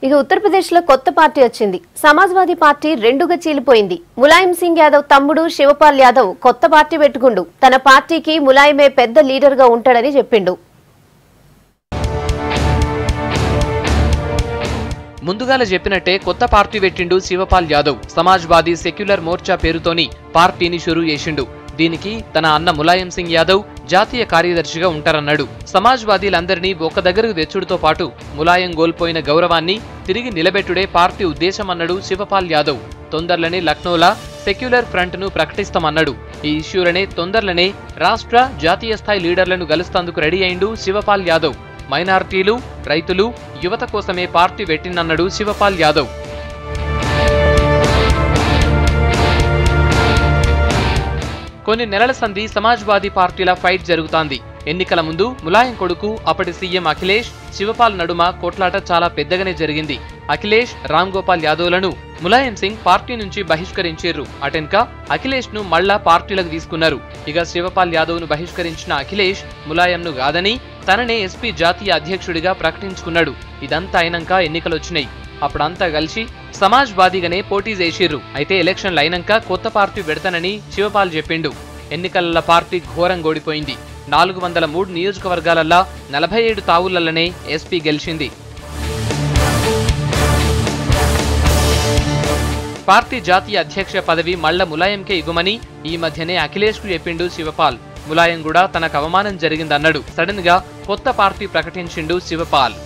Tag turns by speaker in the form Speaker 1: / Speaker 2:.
Speaker 1: ఇక ఉత్తరప్రదేశ్ లో కొత్త పార్టీ వచ్చింది. సమాజ్వాదీ పార్టీ రెండుగా చీలిపోయింది. ములాయం సింగ్ యాదవ్ తమ్ముడు శివపాల్ యాదవ్ కొత్త పార్టీ పెట్టుకుండు. తన పార్టీకి ములాయమే పెద్ద లీడర్ గా ఉంటాడని చెప్పిండు.
Speaker 2: ముందుగాల చెప్పినట్టే కొత్త పార్టీ పెట్టిండు శివపాల్ యాదవ్. సమాజ్వాదీ సెక్యులర్ మోర్చా పేరుతోని పార్టీని షురూ చేసిండు. దీనికి తన అన్న ములాయం సింగ్ యాదవ్ జాతీయ కార్యదర్శిగా ఉంటారన్నాడు. సమాజ్వాదీలందరినీ ఒక దగ్గరకు తెచ్చుడుతో పాటు ములాయం కోల్పోయిన గౌరవాన్ని తిరిగి నిలబెట్టుడే పార్టీ ఉద్దేశమన్నాడు శివపాల్ యాదవ్. తొందరలోనే లక్నోలా సెక్యులర్ ఫ్రంట్ ను ప్రకటిస్తామన్నాడు. ఈ ఇష్యూలనే తొందరలోనే రాష్ట్ర జాతీయ స్థాయి లీడర్లను గలుస్తందుకు రెడీ అయిండు శివపాల్ యాదవ్. మైనారిటీలు, రైతులు, యువత కోసమే పార్టీ పెట్టినన్నాడు శివపాల్ యాదవ్. కొన్ని నెలల సంధి సమాజ్వాదీ పార్టీల ఫైట్ జరుగుతోంది. ఎన్నికల ముందు ములాయం కొడుకు అప్పటి సీఎం అఖిలేష్, శివపాల్ నడుమ కొట్లాట చాలా పెద్దగానే జరిగింది. అఖిలేష్, రామ్ గోపాల్ యాదవ్లను ములాయం సింగ్ పార్టీ నుంచి బహిష్కరించారు. అటెన్క అఖిలేష్ ను మళ్లా పార్టీలకు తీసుకున్నారు. ఇక శివపాల్ యాదవ్ ను బహిష్కరించిన అఖిలేష్ ములాయంను కాదని తననే ఎస్పీ జాతీయ అధ్యక్షుడిగా ప్రకటించుకున్నాడు. ఇదంతా అయినాక ఎన్నికలొచ్చినాయి. అప్పుడంతా కలిసి సమాజ్వాదీగానే పోటీ చేసిర్రు. అయితే ఎలక్షన్లు అయినాక కొత్త పార్టీ పెడతానని శివపాల్ చెప్పిండు. ఎన్నికల పార్టీ ఘోరం ఓడిపోయింది. 403 నియోజకవర్గాలల్లా 47 తావులల్లనే ఎస్పీ గెలిచింది. పార్టీ జాతీయ అధ్యక్ష పదవి మళ్ల ములాయంకే ఇవ్వమని ఈ మధ్యనే అఖిలేష్ కు చెప్పిండు శివపాల్. ములాయం కూడా తనకు అవమానం జరిగిందన్నాడు. సడన్ గా కొత్త పార్టీ ప్రకటించిండు శివపాల్.